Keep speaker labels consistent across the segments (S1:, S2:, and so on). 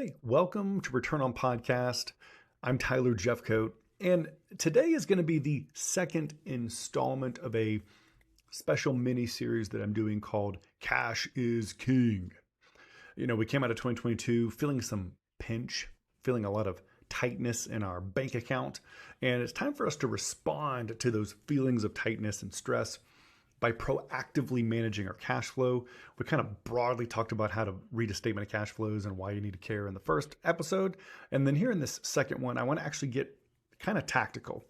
S1: Hey, welcome to Return on Podcast. I'm Tyler Jeffcoat, and today is going to be the second installment of a special mini series that I'm doing called Cash is King. You know, we came out of 2022 feeling some pinch, feeling a lot of tightness in our bank account, and it's time for us to respond to those feelings of tightness and stress by proactively managing our cash flow. We kind of broadly talked about how to read a statement of cash flows and why you need to care in the first episode. And then here in this second one, I want to actually get kind of tactical.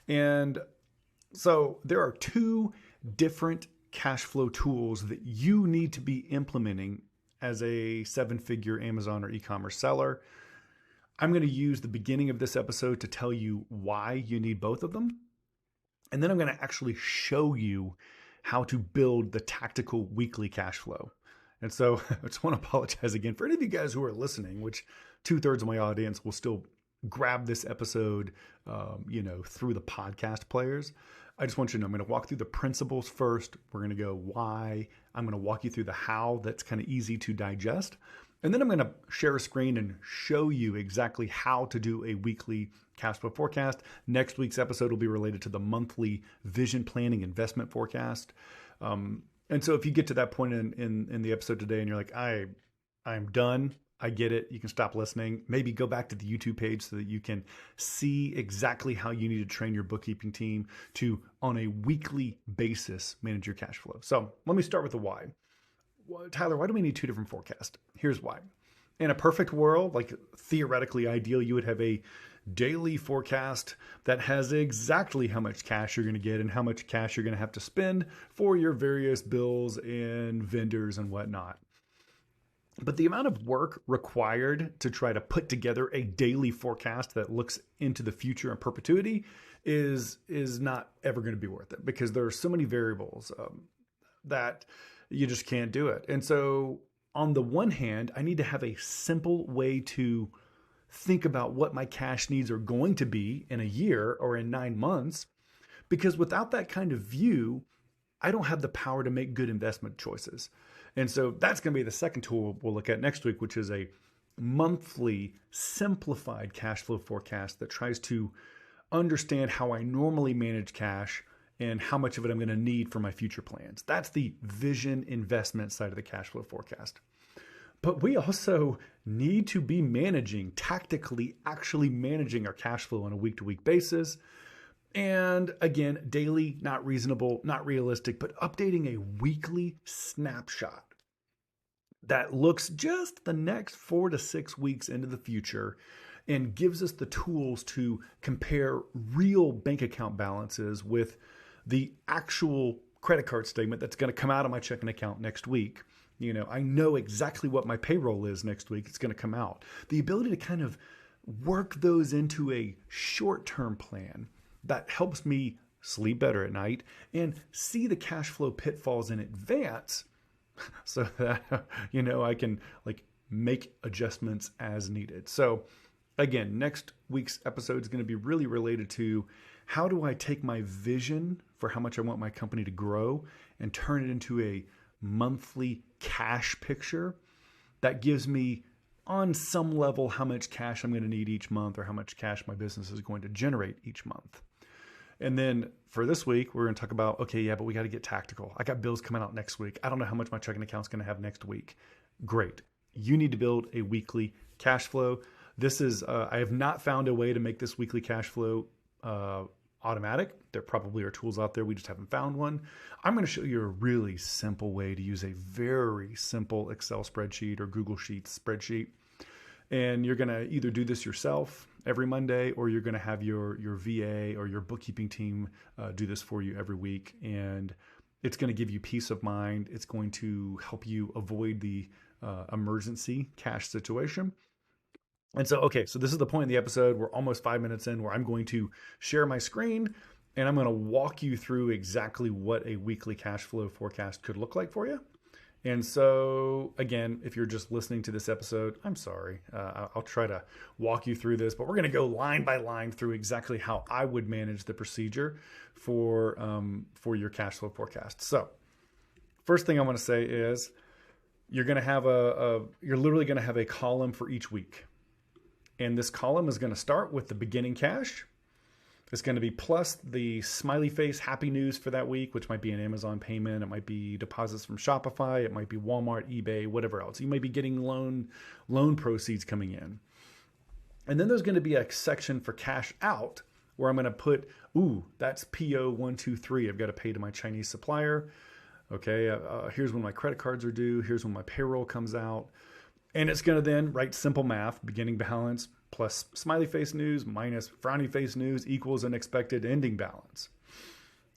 S1: And so there are two different cash flow tools that you need to be implementing as a seven-figure Amazon or e-commerce seller. I'm going to use the beginning of this episode to tell you why you need both of them. And then I'm going to actually show you how to build the tactical weekly cash flow. And so I just want to apologize again for any of you guys who are listening, which 2/3 of my audience will still grab this episode, through the podcast players. I just want you to know I'm going to walk through the principles first. We're going to go why. I'm going to walk you through the how. That's kind of easy to digest. And then I'm going to share a screen and show you exactly how to do a weekly cash flow forecast. Next week's episode will be related to the monthly vision planning investment forecast. And so if you get to that point in the episode today and you're like, I'm done, I get it, you can stop listening. Maybe go back to the YouTube page so that you can see exactly how you need to train your bookkeeping team to, on a weekly basis, manage your cash flow. So let me start with the why. Tyler, why do we need two different forecasts? Here's why. In a perfect world, like theoretically ideal, you would have a daily forecast that has exactly how much cash you're going to get and how much cash you're going to have to spend for your various bills and vendors and whatnot. But the amount of work required to try to put together a daily forecast that looks into the future in perpetuity is not ever going to be worth it, because there are so many variables that you just can't do it. And so on the one hand, I need to have a simple way to think about what my cash needs are going to be in a year or in 9 months, because without that kind of view, I don't have the power to make good investment choices. And so that's going to be the second tool we'll look at next week, which is a monthly simplified cash flow forecast that tries to understand how I normally manage cash and how much of it I'm going to need for my future plans. That's the vision investment side of the cash flow forecast. But we also need to be tactically actually managing our cash flow on a week-to-week basis. And again, daily, not reasonable, not realistic, but updating a weekly snapshot that looks just the next 4 to 6 weeks into the future and gives us the tools to compare real bank account balances with the actual credit card statement that's going to come out of my checking account next week. You know, I know exactly what my payroll is next week. It's going to come out. The ability to kind of work those into a short-term plan that helps me sleep better at night and see the cash flow pitfalls in advance so that, I can make adjustments as needed. So again, next week's episode is going to be really related to how do I take my vision for how much I want my company to grow and turn it into a monthly cash picture that gives me on some level how much cash I'm going to need each month or how much cash my business is going to generate each month. And then for this week, we're going to talk about, but we got to get tactical. I got bills coming out next week. I don't know how much my checking account's going to have next week. Great. You need to build a weekly cash flow. This is, I have not found a way to make this weekly cash flow automatic. There probably are tools out there. We just haven't found one. I'm going to show you a really simple way to use a very simple Excel spreadsheet or Google Sheets spreadsheet. And you're going to either do this yourself every Monday, or you're going to have your VA or your bookkeeping team do this for you every week. And it's going to give you peace of mind. It's going to help you avoid the emergency cash situation. And so, so this is the point in the episode. We're almost 5 minutes in, where I'm going to share my screen and I'm going to walk you through exactly what a weekly cash flow forecast could look like for you. And so again, if you're just listening to this episode, I'm sorry. I'll try to walk you through this, but we're going to go line by line through exactly how I would manage the procedure for your cash flow forecast. So first thing I want to say is you're going to have you're literally going to have a column for each week. And this column is going to start with the beginning cash. It's going to be plus the smiley face happy news for that week, which might be an Amazon payment. It might be deposits from Shopify. It might be Walmart, eBay, whatever else. You may be getting loan proceeds coming in. And then there's going to be a section for cash out where I'm going to put, that's PO 123. I've got to pay to my Chinese supplier. Okay, here's when my credit cards are due. Here's when my payroll comes out. And it's going to then write simple math, beginning balance plus smiley face news minus frowny face news equals an expected ending balance.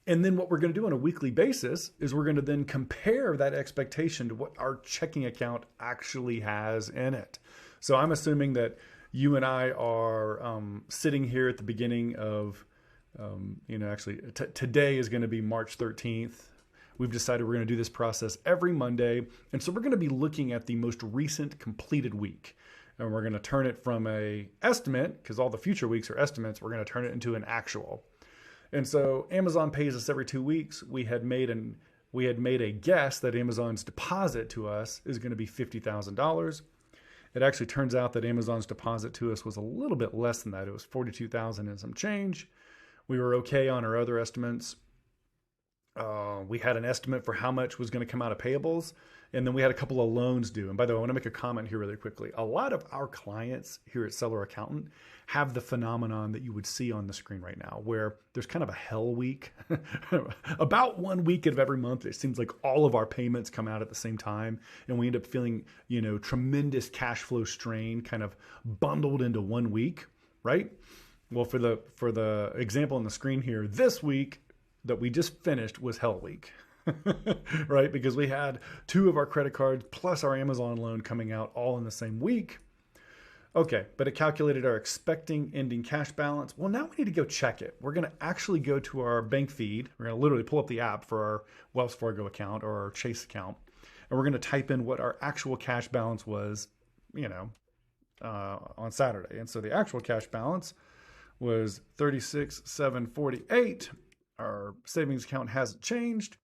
S1: And then what we're going to do on a weekly basis is we're going to then compare that expectation to what our checking account actually has in it. So I'm assuming that you and I are sitting here at the beginning of, today is going to be March 13th. We've decided we're going to do this process every Monday. And so we're going to be looking at the most recent completed week. And we're going to turn it from a estimate, because all the future weeks are estimates, we're going to turn it into an actual. And so Amazon pays us every 2 weeks. We had made a guess that Amazon's deposit to us is going to be $50,000. It actually turns out that Amazon's deposit to us was a little bit less than that. It was $42,000 and some change. We were okay on our other estimates. We had an estimate for how much was going to come out of payables. And then we had a couple of loans due. And by the way, I want to make a comment here really quickly. A lot of our clients here at Seller Accountant have the phenomenon that you would see on the screen right now, where there's kind of a hell week. About 1 week of every month, it seems like all of our payments come out at the same time. And we end up feeling, tremendous cash flow strain kind of bundled into 1 week, right? Well, for the example on the screen here, this week that we just finished was hell week. Right? Because we had 2 of our credit cards plus our Amazon loan coming out all in the same week. Okay, but it calculated our expecting ending cash balance. Well, now we need to go check it. We're going to actually go to our bank feed. We're going to literally pull up the app for our Wells Fargo account or our Chase account. And we're going to type in what our actual cash balance was, on Saturday. And so the actual cash balance was $36,748. Our savings account hasn't changed.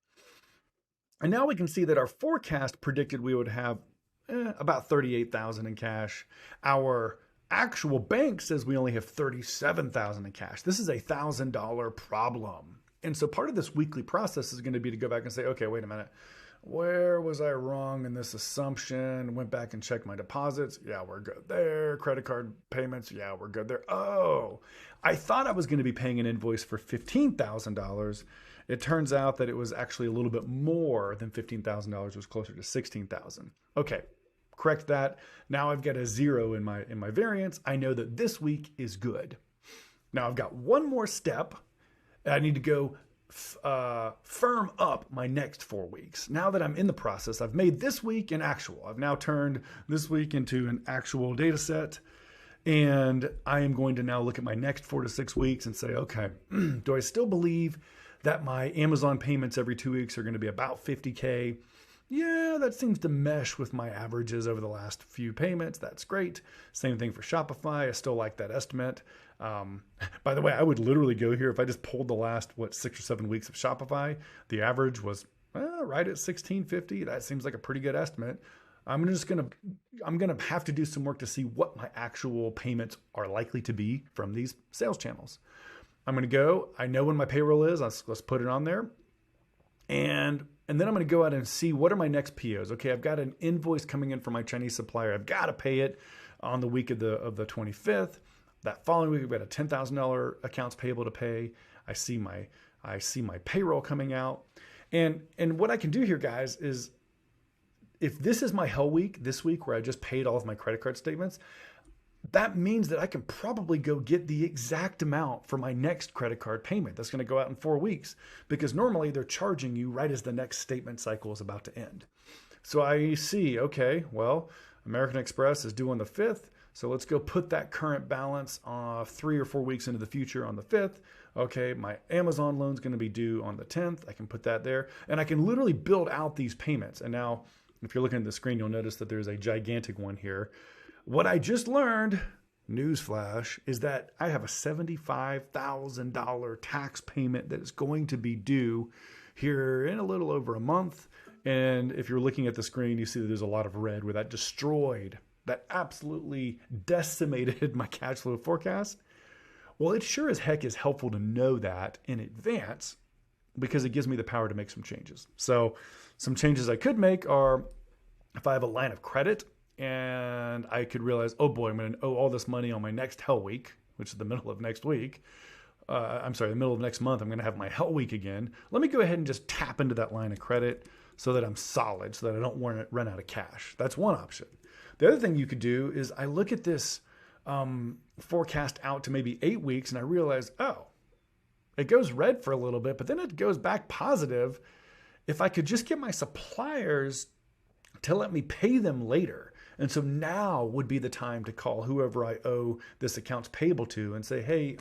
S1: And now we can see that our forecast predicted we would have about $38,000 in cash. Our actual bank says we only have $37,000 in cash. This is a $1,000 problem. And so part of this weekly process is going to be to go back and say, okay, wait a minute. Where was I wrong in this assumption? Went back and checked my deposits. Yeah, we're good there. Credit card payments. Yeah, we're good there. Oh, I thought I was going to be paying an invoice for $15,000. It turns out that it was actually a little bit more than $15,000. It was closer to $16,000. Okay, correct that. Now I've got a 0 in my variance. I know that this week is good. Now I've got one more step. I need to go firm up my next 4 weeks. Now that I'm in the process, I've made this week an actual. I've now turned this week into an actual data set. And I am going to now look at my next 4 to 6 weeks and say, okay, do I still believe that my Amazon payments every 2 weeks are going to be about $50K? Yeah, that seems to mesh with my averages over the last few payments. That's great. Same thing for Shopify. I still like that estimate. By the way, I would literally go here if I just pulled the last, 6 or 7 weeks of Shopify. The average was right at $1,650. That seems like a pretty good estimate. I'm gonna have to do some work to see what my actual payments are likely to be from these sales channels. I'm gonna go. I know when my payroll is. Let's put it on there, and then I'm gonna go out and see what are my next POs. Okay, I've got an invoice coming in from my Chinese supplier. I've got to pay it on the week of the 25th. That following week, I've got a $10,000 accounts payable to pay. I see my payroll coming out, and what I can do here, guys, is if this is my hell week, this week where I just paid all of my credit card statements, that means that I can probably go get the exact amount for my next credit card payment. That's going to go out in 4 weeks, because normally they're charging you right as the next statement cycle is about to end. So I see, okay, well, American Express is due on the 5th. So let's go put that current balance 3 or 4 weeks into the future on the 5th. Okay, my Amazon loan's going to be due on the 10th. I can put that there, and I can literally build out these payments. And now, if you're looking at the screen, you'll notice that there's a gigantic one here. What I just learned, newsflash, is that I have a $75,000 tax payment that is going to be due here in a little over a month. And if you're looking at the screen, you see that there's a lot of red where that destroyed, that absolutely decimated my cash flow forecast. Well, it sure as heck is helpful to know that in advance because it gives me the power to make some changes. So some changes I could make are if I have a line of credit and I could realize, oh boy, I'm going to owe all this money on my next Hell Week, which is the middle of next week. The middle of next month, I'm going to have my Hell Week again. Let me go ahead and just tap into that line of credit so that I'm solid, so that I don't run out of cash. That's one option. The other thing you could do is I look at this forecast out to maybe 8 weeks and I realize, oh, it goes red for a little bit, but then it goes back positive. If I could just get my suppliers to let me pay them later. And so now would be the time to call whoever I owe this accounts payable to and say, hey,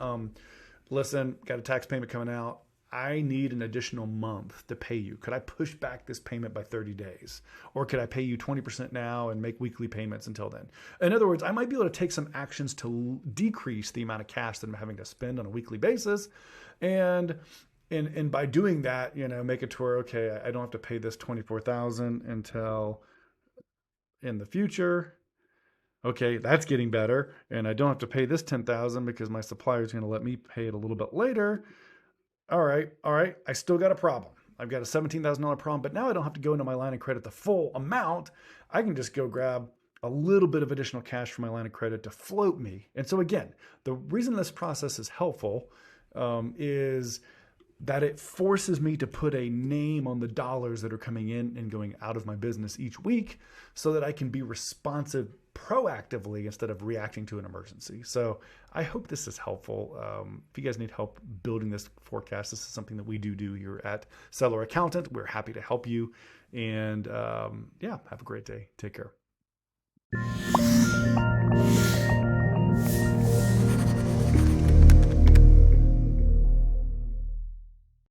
S1: listen, got a tax payment coming out. I need an additional month to pay you. Could I push back this payment by 30 days? Or could I pay you 20% now and make weekly payments until then? In other words, I might be able to take some actions to decrease the amount of cash that I'm having to spend on a weekly basis. And by doing that, make it to where, okay, I don't have to pay this $24,000 until in the future. Okay, that's getting better. And I don't have to pay this $10,000 because my supplier is going to let me pay it a little bit later. All right. I still got a problem. I've got a $17,000 problem, but now I don't have to go into my line of credit the full amount. I can just go grab a little bit of additional cash from my line of credit to float me. And so again, the reason this process is helpful is that it forces me to put a name on the dollars that are coming in and going out of my business each week so that I can be responsive proactively instead of reacting to an emergency. So I hope this is helpful. If you guys need help building this forecast, this is something that we do here at Seller Accountant. We're happy to help you. And have a great day. Take care.